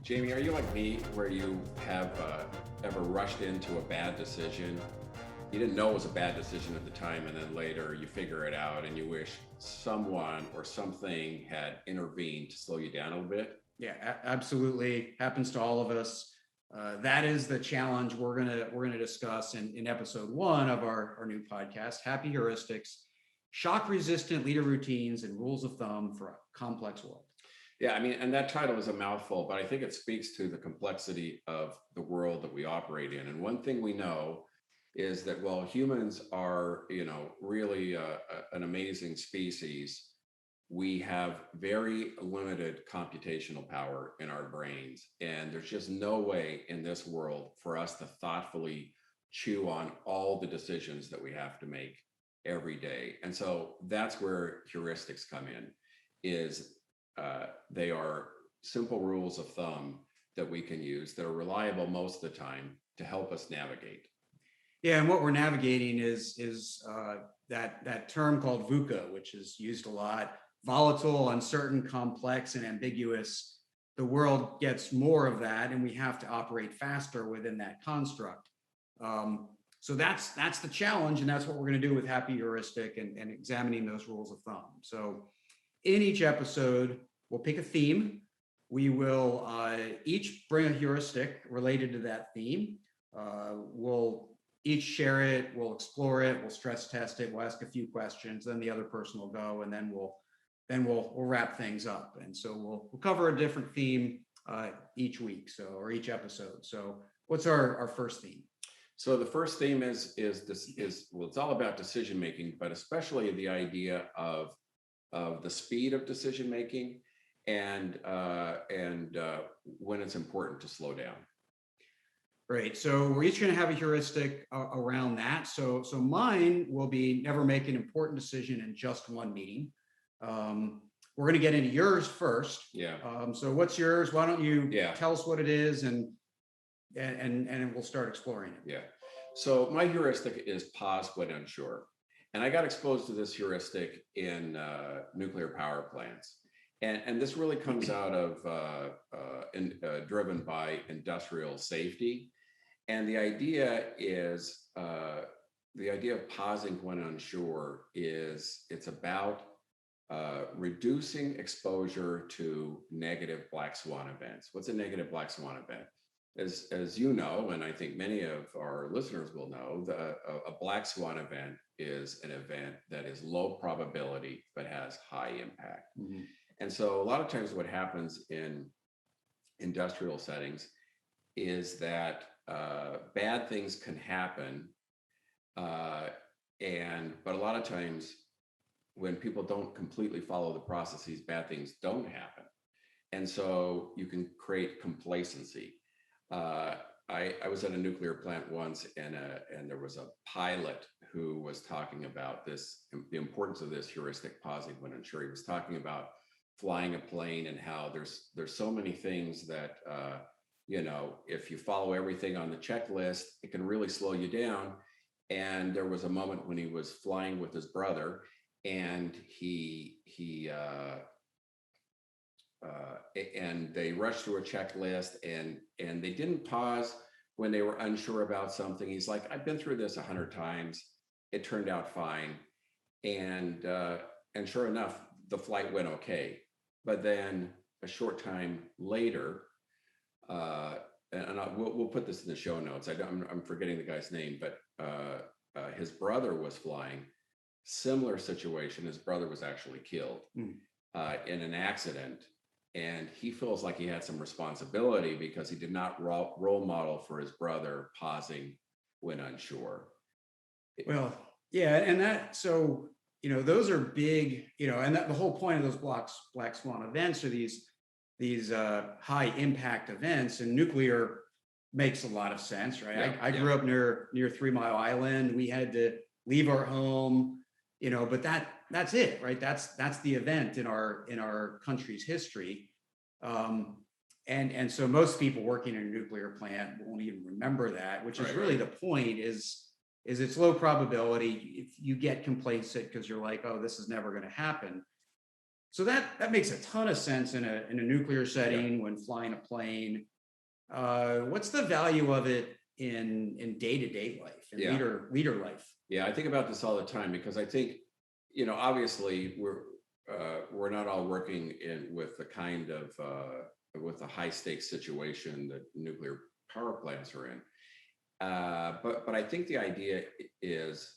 Jamie, are you like me where you have ever rushed into a bad decision? You didn't know it was a bad decision at the time, and then later you figure it out and you wish someone or something had intervened to slow you down a little bit? Yeah, absolutely. Happens to all of us. That is the challenge we're gonna discuss in episode one of our new podcast, Happy Heuristics, shock resistant leader routines and rules of thumb for a complex world. Yeah, I mean, and that title is a mouthful, but I think it speaks to the complexity of the world that we operate in. And one thing we know is that while humans are, really an amazing species, we have very limited computational power in our brains. And there's just no way in this world for us to thoughtfully chew on all the decisions that we have to make every day. And so that's where heuristics come in, is they are simple rules of thumb that we can use that are reliable most of the time to help us navigate. Yeah, and what we're navigating is that term called VUCA, which is used a lot: volatile, uncertain, complex, and ambiguous. The world gets more of that, and we have to operate faster within that construct. So that's the challenge, and that's what we're going to do with Happy Heuristic and examining those rules of thumb. So in each episode, we'll pick a theme. We will each bring a heuristic related to that theme. We'll each share it, we'll explore it, we'll stress test it, we'll ask a few questions, then the other person will go, and then we'll wrap things up. And so we'll cover a different theme each week, or each episode. So what's our first theme? So the first theme is well, it's all about decision making, but especially the idea of the speed of decision making and when it's important to slow down. Great. So we're each going to have a heuristic around that. So mine will be never make an important decision in just one meeting. We're going to get into yours first. Yeah. So what's yours? Why don't you Yeah. tell us what it is, and we'll start exploring it. Yeah. So my heuristic is pause when unsure. And I got exposed to this heuristic in nuclear power plants. And this really comes out of driven by industrial safety. And the idea of pausing when unsure is it's about reducing exposure to negative black swan events. What's a negative black swan event? As you know, and I think many of our listeners will know, a black swan event is an event that is low probability but has high impact. Mm-hmm. And so a lot of times what happens in industrial settings is that bad things can happen. But a lot of times when people don't completely follow the processes, bad things don't happen. And so you can create complacency. I was at a nuclear plant once, and there was a pilot who was talking about this, the importance of this heuristic pausing when unsure. He was talking about flying a plane and how there's so many things that if you follow everything on the checklist, it can really slow you down. And there was a moment when he was flying with his brother, and and they rushed through a checklist, and they didn't pause when they were unsure about something. He's like, I've been through this 100 times. It turned out fine. And sure enough, the flight went okay. But then a short time later, we'll put this in the show notes. I'm forgetting the guy's name, but his brother was flying. Similar situation. His brother was actually killed in an accident. And he feels like he had some responsibility because he did not role model for his brother pausing when unsure. Well, yeah, and so those are big, and the whole point of those black swan events are these high impact events, and nuclear makes a lot of sense, right? Yeah, I grew up near 3 Mile Island. We had to leave our home, but that's it, right? That's the event in our country's history. And so most people working in a nuclear plant won't even remember that, which is really the point, is it's low probability. If you get complacent because you're like, oh, this is never going to happen. So that makes a ton of sense in a nuclear setting when flying a plane. What's the value of it in day-to-day life and Yeah. leader life? Yeah, I think about this all the time because I think, obviously we're not all working in with the kind of with the high stakes situation that nuclear power plants are in. But I think the idea is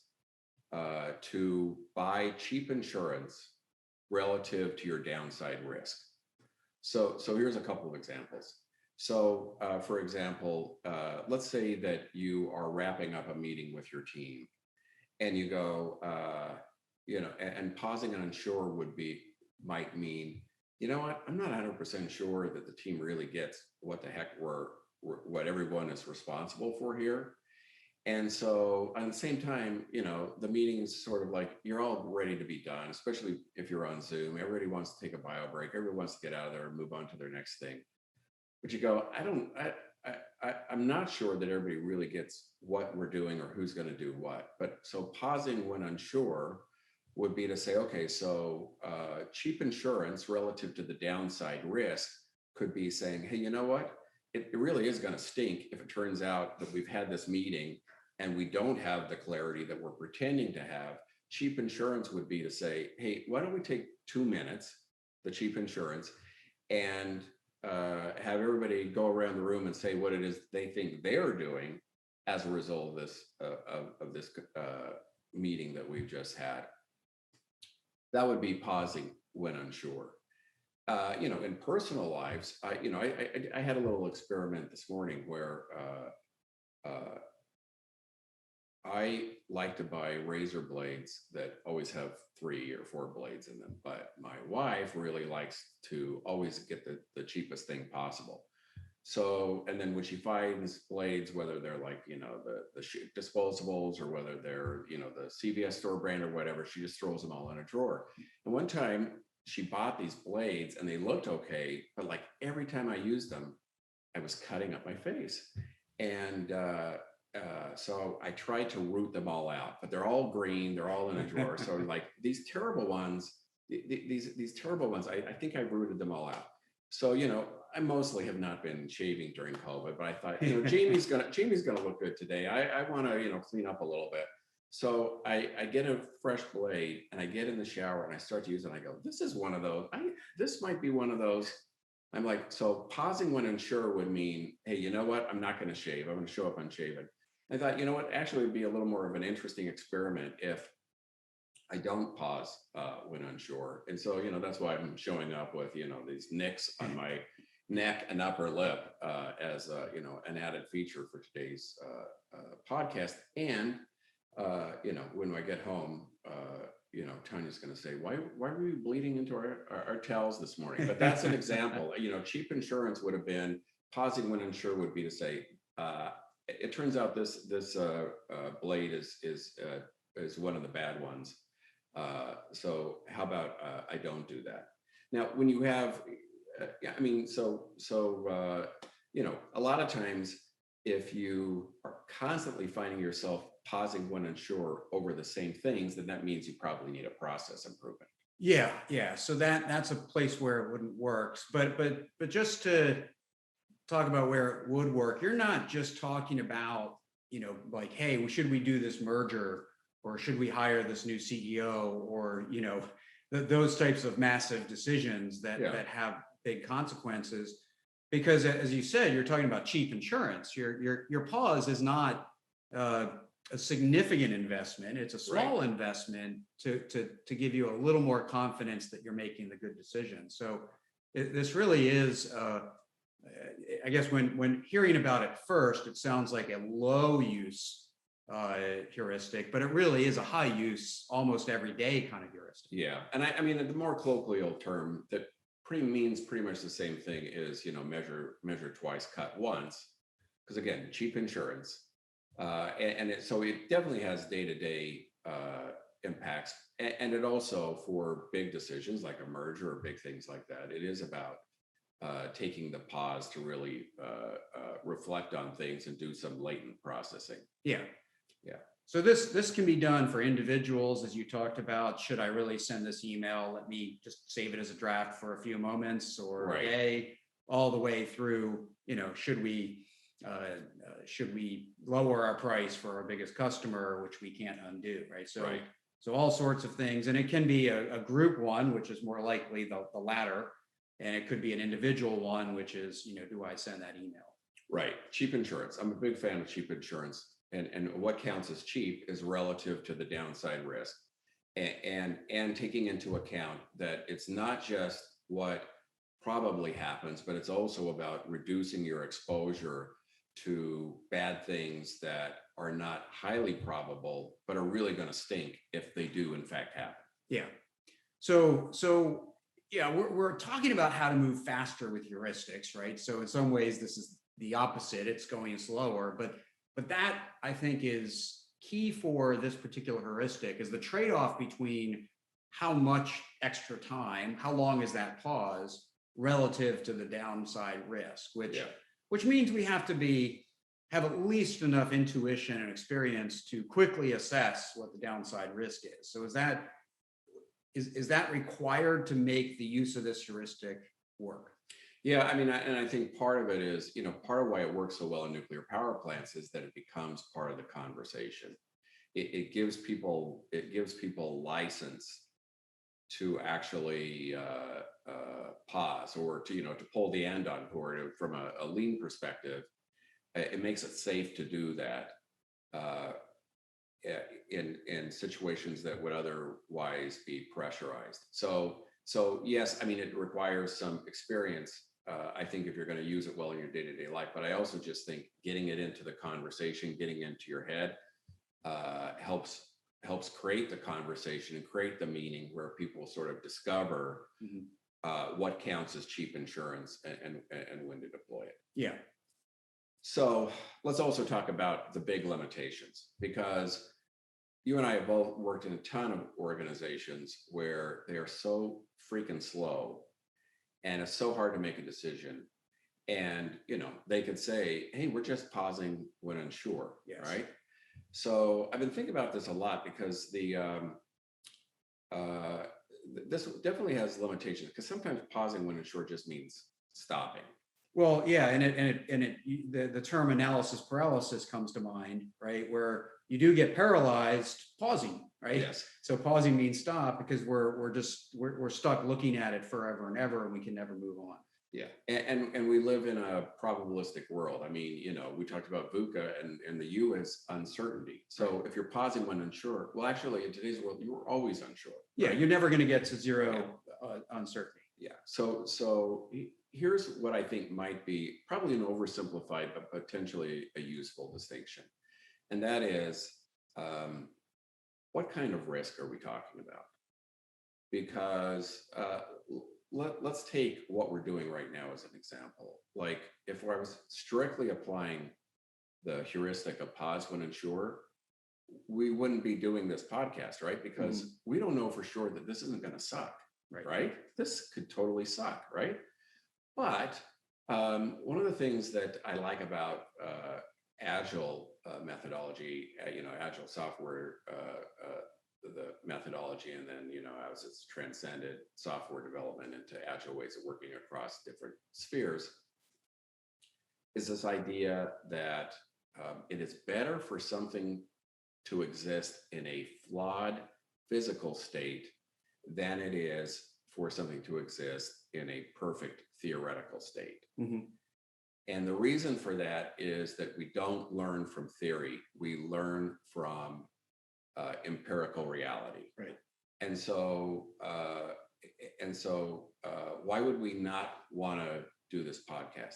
to buy cheap insurance relative to your downside risk. So here's a couple of examples. So for example, let's say that you are wrapping up a meeting with your team, and you go, and pausing and unsure might mean, you know what, I'm not 100% sure that the team really gets what the heck what everyone is responsible for here. And so at the same time, the meeting is sort of like you're all ready to be done, especially if you're on Zoom. Everybody wants to take a bio break. Everybody wants to get out of there and move on to their next thing. But you go, I'm not sure that everybody really gets what we're doing or who's going to do what. But so pausing when unsure would be to say, okay, so cheap insurance relative to the downside risk could be saying, hey, you know what? It really is going to stink if it turns out that we've had this meeting and we don't have the clarity that we're pretending to have. Cheap insurance would be to say, hey, why don't we take 2 minutes, the cheap insurance, and have everybody go around the room and say what it is they think they're doing as a result of this meeting that we've just had. That would be pausing when unsure. In personal lives, I had a little experiment this morning where I like to buy razor blades that always have 3 or 4 blades in them, but my wife really likes to always get the cheapest thing possible. So, and then when she finds blades, whether they're like, the disposables or whether they're, the CVS store brand or whatever, she just throws them all in a drawer. And one time she bought these blades and they looked okay, but like every time I used them, I was cutting up my face. And so I tried to root them all out, but they're all green, they're all in a drawer. So like these terrible ones, these terrible ones, I think I rooted them all out. So, I mostly have not been shaving during COVID, but I thought, Jamie's gonna look good today. I want to, clean up a little bit. So I get a fresh blade and I get in the shower and I start to use it. And I go, this is one of those. This might be one of those. I'm like, so pausing when unsure would mean, hey, you know what? I'm not going to shave. I'm going to show up unshaven. I thought, you know what? Actually, it'd be a little more of an interesting experiment if I don't pause when unsure. And so, that's why I'm showing up with, these nicks on my neck and upper lip as, an added feature for today's podcast. And, when I get home, Tanya's going to say, why were you bleeding into our towels this morning? But that's an example. Cheap insurance would have been pausing when unsure would be to say, it turns out this blade is one of the bad ones. So how about I don't do that? Now, when you have, a lot of times, if you are constantly finding yourself pausing when unsure over the same things, then that means you probably need a process improvement. Yeah. So that's a place where it wouldn't work. But just to talk about where it would work, you're not just talking about, like, hey, should we do this merger or should we hire this new CEO or, those types of massive decisions that have big consequences. Because as you said, you're talking about cheap insurance. Your pause is not a significant investment. It's a small investment to give you a little more confidence that you're making the good decision. So this really is, I guess when hearing about it first, it sounds like a low use heuristic, but it really is a high use, almost everyday kind of heuristic. Yeah, and I mean the more colloquial term that means pretty much the same thing is measure twice, cut once, because again, cheap insurance, so it definitely has day-to-day impacts, and it also for big decisions like a merger or big things like that, it is about taking the pause to really reflect on things and do some latent processing. Yeah. Yeah. So this can be done for individuals, as you talked about. Should I really send this email? Let me just save it as a draft for a few moments or Right. a day, all the way through. Should we lower our price for our biggest customer, which we can't undo, right? So Right. so all sorts of things, and it can be a group one, which is more likely the latter, and it could be an individual one, which is, do I send that email? Right. Cheap insurance. I'm a big fan of cheap insurance. And what counts as cheap is relative to the downside risk. And taking into account that it's not just what probably happens, but it's also about reducing your exposure to bad things that are not highly probable, but are really going to stink if they do in fact happen. Yeah. So yeah, we're talking about how to move faster with heuristics, right? So in some ways, this is the opposite. It's going slower, but that, I think, is key for this particular heuristic, is the trade-off between how much extra time, how long is that pause relative to the downside risk, which means we have to have at least enough intuition and experience to quickly assess what the downside risk is. So is that required to make the use of this heuristic work? Yeah, I mean, I think part of it is, part of why it works so well in nuclear power plants is that it becomes part of the conversation. It gives people license to actually pause, or to pull the end on cord from a lean perspective. It makes it safe to do that in situations that would otherwise be pressurized. So yes, I mean, it requires some experience. I think if you're going to use it well in your day-to-day life, but I also just think getting it into the conversation, getting into your head, helps create the conversation and create the meaning where people sort of discover what counts as cheap insurance and when to deploy it. Yeah. So let's also talk about the big limitations, because you and I have both worked in a ton of organizations where they are so freaking slow and it's so hard to make a decision. And, they could say, hey, we're just pausing when unsure, yes. Right? So I've been thinking about this a lot, because this definitely has limitations, because sometimes pausing when unsure just means stopping. Well, yeah, and the term analysis paralysis comes to mind, right? Where you do get paralyzed pausing, right? Yes. So pausing means stop, because we're stuck looking at it forever and ever, and we can never move on. Yeah, and we live in a probabilistic world. I mean, we talked about VUCA, and the U is uncertainty. So if you're pausing when unsure, well, actually, in today's world, you were always unsure. Yeah, right? you're never going to get to zero uncertainty. Yeah. So here's what I think might be probably an oversimplified, but potentially a useful distinction, and that is, what kind of risk are we talking about? Because let's take what we're doing right now as an example. Like, if I was strictly applying the heuristic of pause when unsure, we wouldn't be doing this podcast, right? Because we don't know for sure that this isn't going to suck, right? This could totally suck, right? But one of the things that I like about Agile methodology, Agile software, the methodology, and then, as it's transcended software development into Agile ways of working across different spheres, is this idea that it is better for something to exist in a flawed physical state than it is for something to exist in a perfect theoretical state. And the reason for that is that we don't learn from theory, we learn from empirical reality. Right. And so why would we not want to do this podcast?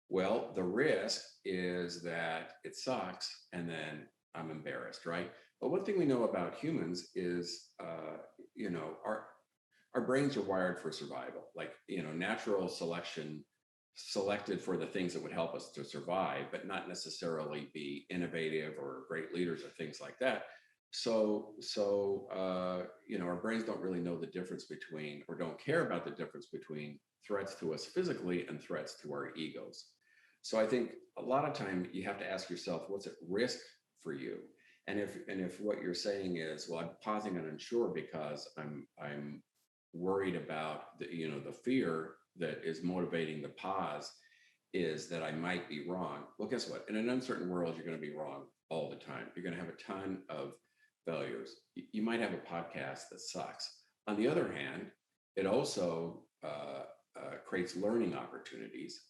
Well, the risk is that it sucks and then I'm embarrassed, right? But one thing we know about humans is, our brains are wired for survival. Like, natural selection selected for the things that would help us to survive, but not necessarily be innovative or great leaders or things like that. So our brains don't really know the difference between, or don't care about the difference between, threats to us physically and threats to our egos. So I think a lot of time you have to ask yourself, what's at risk for you? if what you're saying is, well, I'm pausing and unsure because I'm worried about the fear that is motivating the pause is that I might be wrong. Well, guess what? In an uncertain world, you're going to be wrong all the time. You're going to have a ton of failures. You might have a podcast that sucks. On the other hand, it also creates learning opportunities.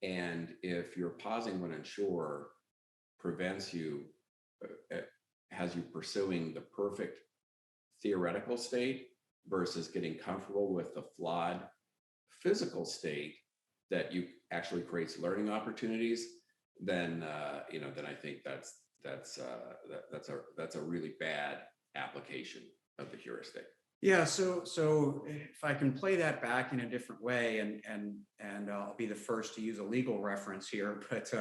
And if you're pausing when unsure prevents you, has you pursuing the perfect theoretical state versus getting comfortable with the flawed physical state that you actually creates learning opportunities, then then I think that's a really bad application of the heuristic. Yeah, so if I can play that back in a different way, and I'll be the first to use a legal reference here, but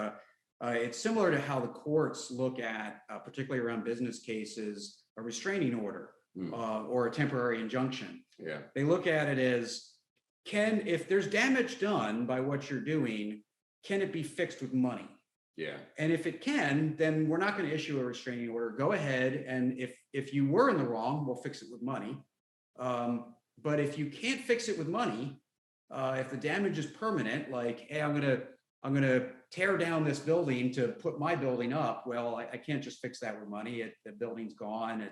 it's similar to how the courts look at, particularly around business cases, a restraining order or a temporary injunction. Yeah, they look at it as, if there's damage done by what you're doing, can it be fixed with money? Yeah. And if it can, then we're not going to issue a restraining order. Go ahead, and if you were in the wrong, we'll fix it with money. But if you can't fix it with money, if the damage is permanent, like, hey, I'm gonna tear down this building to put my building up. Well, I can't just fix that with money. The building's gone.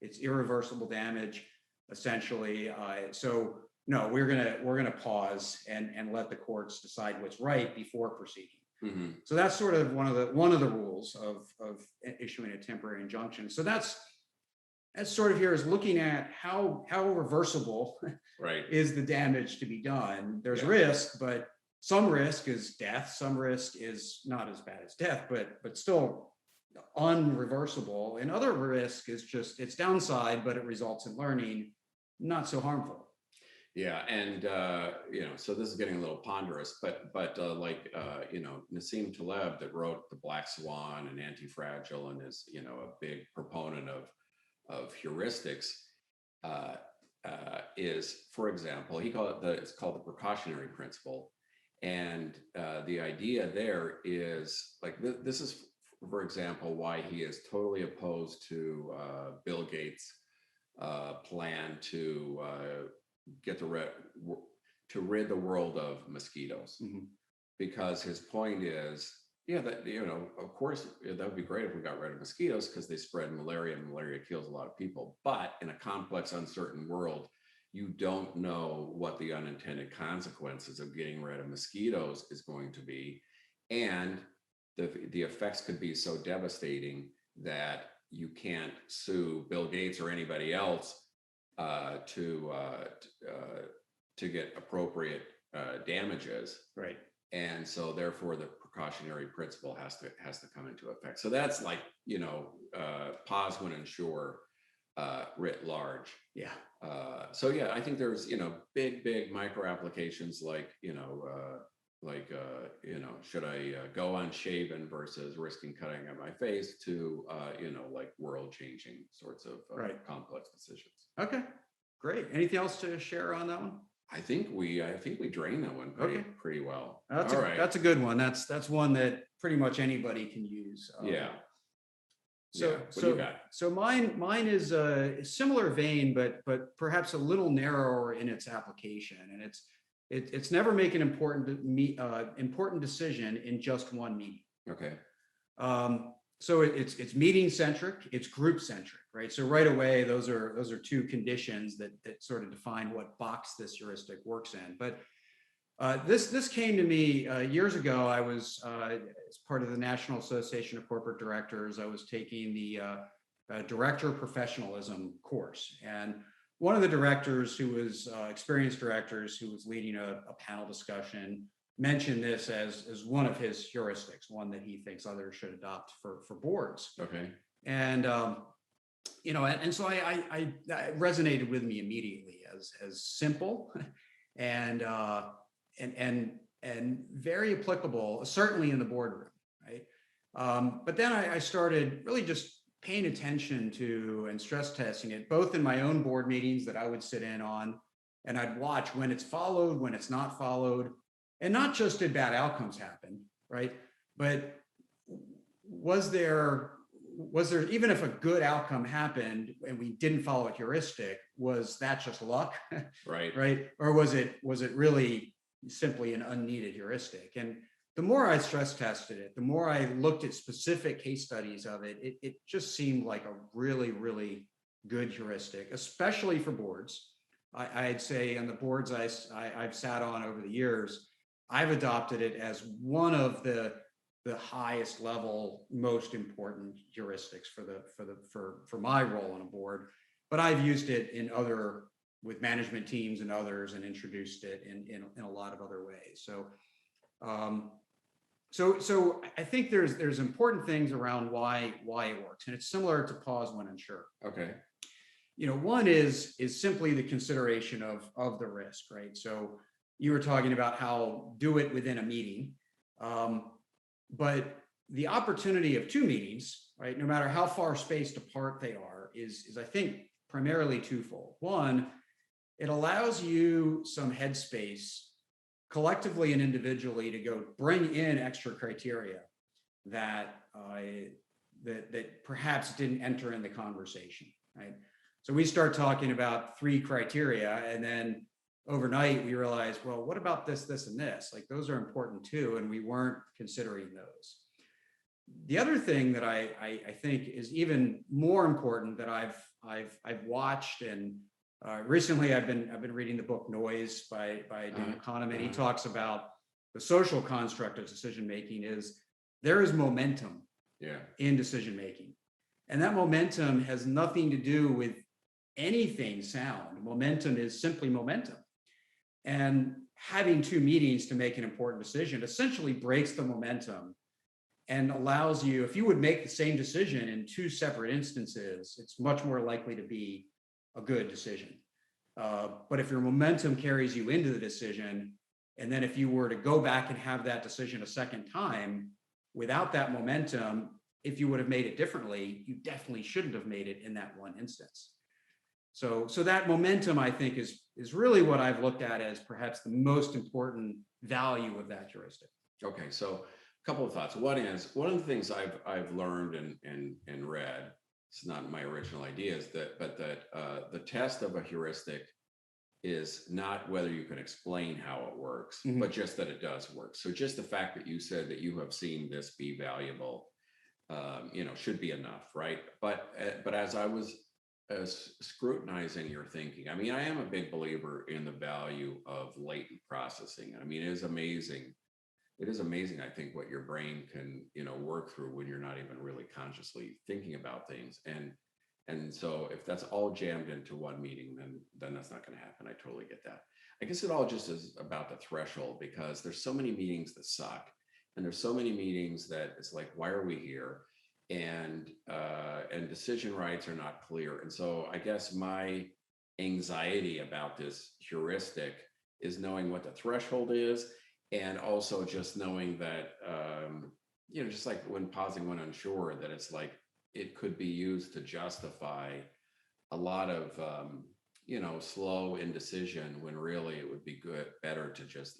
It's irreversible damage, essentially. So no, we're gonna pause and let the courts decide what's right before proceeding. Mm-hmm. So that's sort of one of the rules of issuing a temporary injunction. So that's sort of here is looking at how reversible right is the damage to be done. There's risk, but some risk is death. Some risk is not as bad as death, but still unreversible. And other risk is just its downside, but it results in learning, not so harmful. Yeah, and so this is getting a little ponderous, but Nassim Taleb, that wrote The Black Swan and Anti-Fragile, and is a big proponent of heuristics, is, for example, it's called the precautionary principle, and the idea there is like this is, for example, why he is totally opposed to Bill Gates' plan to rid the world of mosquitoes, because his point is, that of course that would be great if we got rid of mosquitoes because they spread malaria, and malaria kills a lot of people. But in a complex, uncertain world, you don't know what the unintended consequences of getting rid of mosquitoes is going to be, and the effects could be so devastating that you can't sue Bill Gates or anybody else to get appropriate damages. Right. And so therefore the precautionary principle has to come into effect. So that's like, pause when unsure, writ large. Yeah. So yeah, I think there's, big micro applications like, should I go unshaven versus risking cutting up my face, to, like world changing sorts of complex decisions. Okay, great. Anything else to share on that one? I think we drained that one pretty well. That's a good one. That's one that pretty much anybody can use. So mine is a similar vein, but perhaps a little narrower in its application, and it's never make an important decision in just one meeting. Okay. So it's meeting centric, it's group centric, right? So right away, those are two conditions that sort of define what box this heuristic works in. But this came to me years ago. I was as part of the National Association of Corporate Directors. I was taking the Director Professionalism course, and one of the directors, who was experienced directors, who was leading a panel discussion, mentioned this as one of his heuristics, one that he thinks others should adopt for boards. Okay. And and so I that resonated with me immediately as simple and very applicable, certainly in the boardroom, right? But then I started really just paying attention to and stress testing it, both in my own board meetings that I would sit in on, and I'd watch when it's followed, when it's not followed. And not just did bad outcomes happen, right? But was there was there, even if a good outcome happened and we didn't follow a heuristic, was that just luck? Right. Right? Or was it really simply an unneeded heuristic? And the more I stress tested it, the more I looked at specific case studies of it, it just seemed like a really, really good heuristic, especially for boards. I'd say on the boards I've sat on over the years, I've adopted it as one of the highest level, most important heuristics for my role on a board. But I've used it in other, with management teams and others, and introduced it in a lot of other ways. So I think there's important things around why it works, and it's similar to pause when unsure. Okay. One is simply the consideration of the risk, right? So you were talking about how do it within a meeting, but the opportunity of two meetings, right, no matter how far spaced apart they are, is I think primarily twofold. One, it allows you some headspace collectively and individually to go bring in extra criteria that that perhaps didn't enter in the conversation, right? So we start talking about 3 criteria, and then overnight we realize, well, what about this, this, and this? Like, those are important too, and we weren't considering those. The other thing that I think is even more important that I've watched, and recently I've been reading the book Noise by Dan Kahneman, and he talks about the social construct of decision making is there is momentum in decision making, and that momentum has nothing to do with anything sound. Momentum is simply momentum, and having 2 meetings to make an important decision essentially breaks the momentum and allows you, if you would make the same decision in 2 separate instances, it's much more likely to be a good decision. But if your momentum carries you into the decision, and then if you were to go back and have that decision a second time without that momentum, if you would have made it differently, you definitely shouldn't have made it in that one instance. So that momentum, I think, is really what I've looked at as perhaps the most important value of that heuristic. Okay, so a couple of thoughts. One is, one of the things I've learned and read, it's not my original idea, but that the test of a heuristic is not whether you can explain how it works, but just that it does work. So just the fact that you said that you have seen this be valuable, should be enough, right? But as I was scrutinizing your thinking, I mean, I am a big believer in the value of latent processing. I mean, it is amazing. It is amazing, I think, what your brain can, work through when you're not even really consciously thinking about things. And so if that's all jammed into one meeting, then that's not going to happen. I totally get that. I guess it all just is about the threshold, because there's so many meetings that suck, and there's so many meetings that it's like, why are we here? And decision rights are not clear. And so I guess my anxiety about this heuristic is knowing what the threshold is, and also just knowing that, just like when pausing when unsure, that it's like, it could be used to justify a lot of, slow indecision, when really it would be better to just,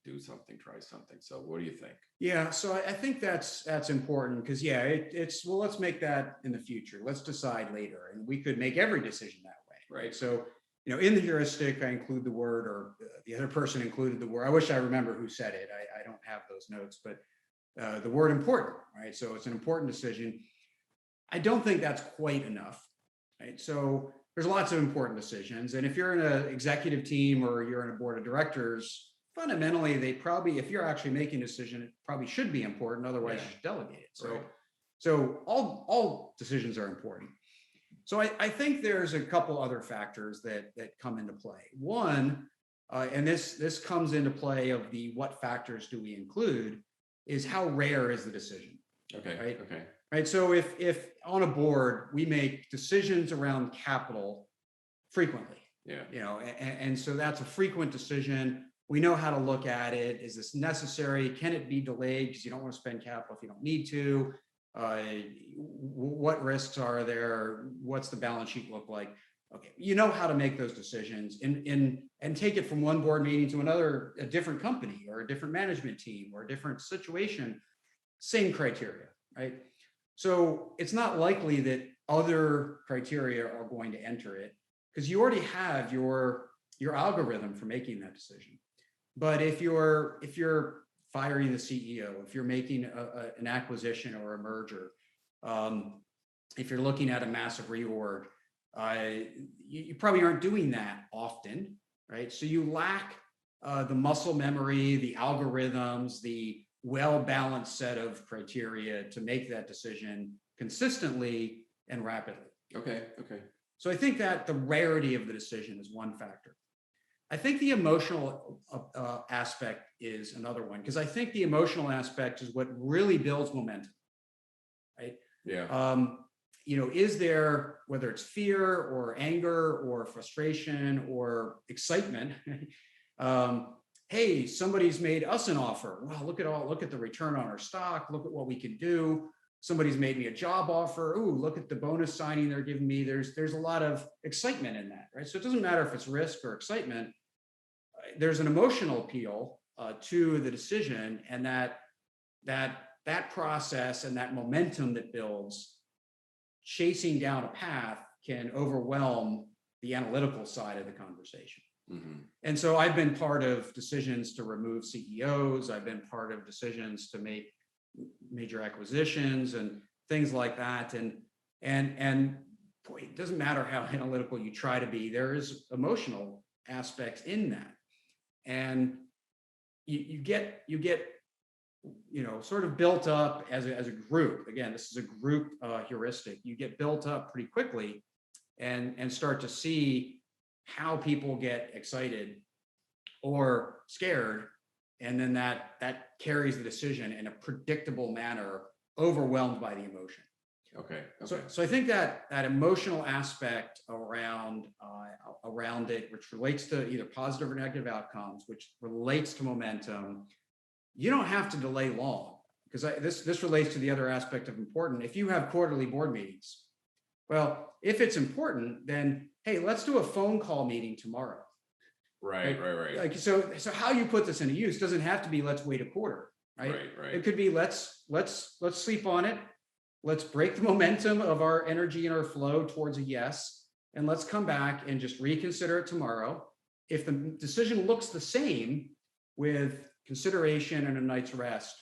do something, try something. So what do you think? Yeah, so I think that's important, because it's, well, let's make that in the future. Let's decide later, and we could make every decision that way, right? So, in the heuristic, I include the word, or the other person included the word. I wish I remember who said it. I don't have those notes, but the word important, right? So it's an important decision. I don't think that's quite enough, right? So there's lots of important decisions. And if you're in an executive team or you're in a board of directors, fundamentally, they probably, if you're actually making a decision, it probably should be important. Otherwise, you should delegate it. So, Right. So all decisions are important. So I think there's a couple other factors that come into play. One, and this comes into play of the what factors do we include, is how rare is the decision. Okay. Right. Okay. Right. So if on a board we make decisions around capital frequently, and so that's a frequent decision. We know how to look at it. Is this necessary? Can it be delayed because you don't want to spend capital if you don't need to? What risks are there? What's the balance sheet look like? Okay, you know how to make those decisions and take it from one board meeting to another, a different company or a different management team or a different situation. Same criteria, right? So it's not likely that other criteria are going to enter it because you already have your algorithm for making that decision. But if you're firing the CEO, if you're making an acquisition or a merger, um, if you're looking at a massive reorg, you probably aren't doing that often, right? So you lack the muscle memory, the algorithms, the well-balanced set of criteria to make that decision consistently and rapidly. Okay. Okay. So I think that the rarity of the decision is one factor. I think the emotional aspect is another one, because I think the emotional aspect is what really builds momentum, right? Yeah. Is there, whether it's fear or anger or frustration or excitement, hey, somebody's made us an offer. Well, look at the return on our stock. Look at what we can do. Somebody's made me a job offer. Ooh, look at the bonus signing they're giving me. There's a lot of excitement in that, right? So it doesn't matter if it's risk or excitement. There's an emotional appeal to the decision, and that process and that momentum that builds, chasing down a path can overwhelm the analytical side of the conversation. Mm-hmm. And so I've been part of decisions to remove CEOs. I've been part of decisions to make major acquisitions and things like that. And boy, it doesn't matter how analytical you try to be, there is emotional aspects in that. And you get sort of built up as a group. Again, this is a group heuristic. You get built up pretty quickly and start to see how people get excited or scared, and then that carries the decision in a predictable manner, overwhelmed by the emotion. Okay. So I think that emotional aspect around it, which relates to either positive or negative outcomes, which relates to momentum, you don't have to delay long, because this relates to the other aspect of important. If you have quarterly board meetings, well, if it's important, then hey, let's do a phone call meeting tomorrow. Right. Like, so how you put this into use doesn't have to be let's wait a quarter, right? It could be let's sleep on it. Let's break the momentum of our energy and our flow towards a yes, and let's come back and just reconsider it tomorrow. If the decision looks the same with consideration and a night's rest,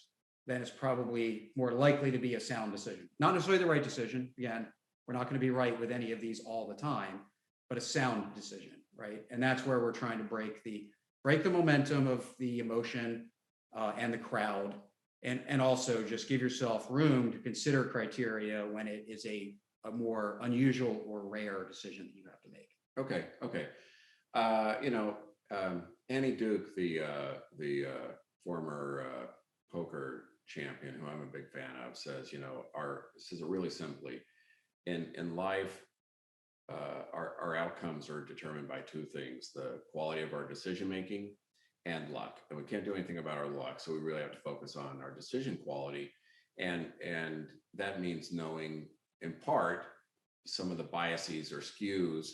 then it's probably more likely to be a sound decision. Not necessarily the right decision. Again, we're not going to be right with any of these all the time, but a sound decision, right? And that's where we're trying to break the momentum of the emotion and the crowd, and also just give yourself room to consider criteria when it is a more unusual or rare decision that you have to make. Okay. Annie Duke, the former poker champion, who I'm a big fan of, says, says it really simply: in life, our outcomes are determined by two things: the quality of our decision making and luck. And we can't do anything about our luck, so we really have to focus on our decision quality, and that means knowing, in part, some of the biases or skews,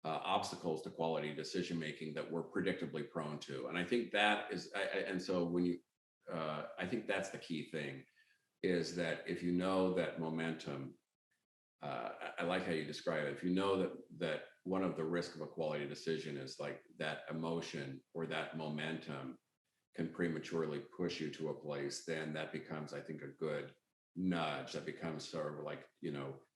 obstacles to quality decision making that we're predictably prone to. And I think that is, and so when you, I think that's the key thing, is that if you know that momentum, I like how you describe it. If you know that one of the risks of a quality decision is like that emotion or that momentum can prematurely push you to a place, then that becomes, I think, a good nudge. That becomes sort of like,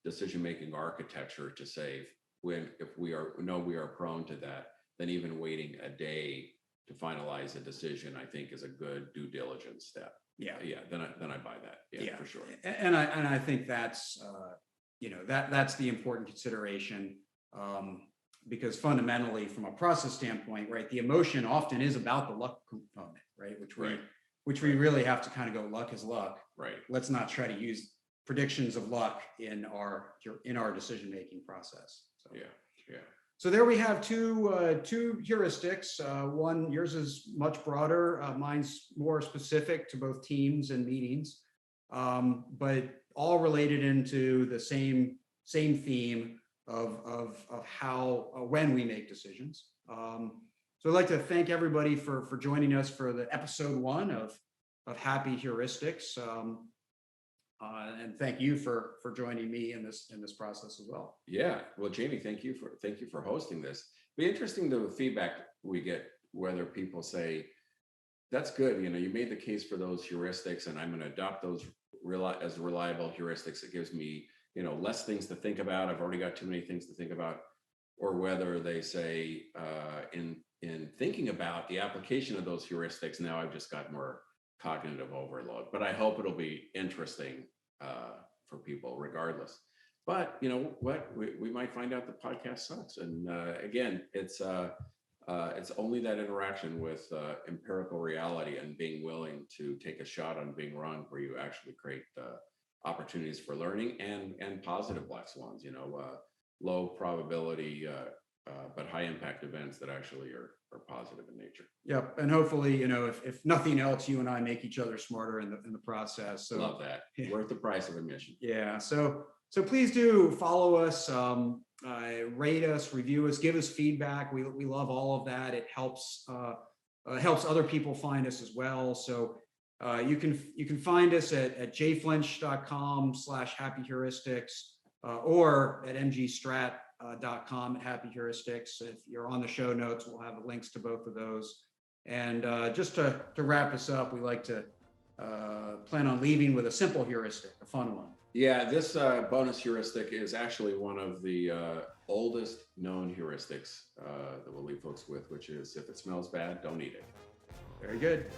decision-making architecture to say, if we are prone to that, then even waiting a day to finalize a decision, I think, is a good due diligence step. Yeah. Then I buy that. Yeah, for sure. And I think that's that's the important consideration, because fundamentally, from a process standpoint, right, the emotion often is about the luck component, right? Which we really have to kind of go, luck is luck. Right. Let's not try to use predictions of luck in our decision making process. So. Yeah. So there we have two heuristics. One, yours is much broader. Mine's more specific to both teams and meetings, but all related into the same theme of how when we make decisions. So I'd like to thank everybody for joining us for the episode 1 of Happy Heuristics. And thank you for joining me in this process as well. Yeah. Well, Jamie, thank you for hosting this. Be interesting the feedback we get, whether people say, that's good. You made the case for those heuristics, and I'm going to adopt those as reliable heuristics. It gives me, less things to think about. I've already got too many things to think about. Or whether they say, in thinking about the application of those heuristics, now I've just got more cognitive overload. But I hope it'll be interesting for people, regardless. But you know what? We might find out the podcast sucks. And again, it's only that interaction with empirical reality and being willing to take a shot on being wrong where you actually create opportunities for learning and positive black swans, low probability but high impact events that actually are positive in nature. Yep. And hopefully, if nothing else, you and I make each other smarter in the process. So love that. Yeah. Worth the price of admission. Yeah. So please do follow us, rate us, review us, give us feedback. We love all of that. It helps other people find us as well. So you can find us at jflinch.com/happyheuristics or at mgstrat.com at happyheuristics. If you're on the show notes, we'll have links to both of those. And just to wrap us up, we like to plan on leaving with a simple heuristic, a fun one. Yeah, this bonus heuristic is actually one of the oldest known heuristics that we'll leave folks with, which is if it smells bad, don't eat it. Very good.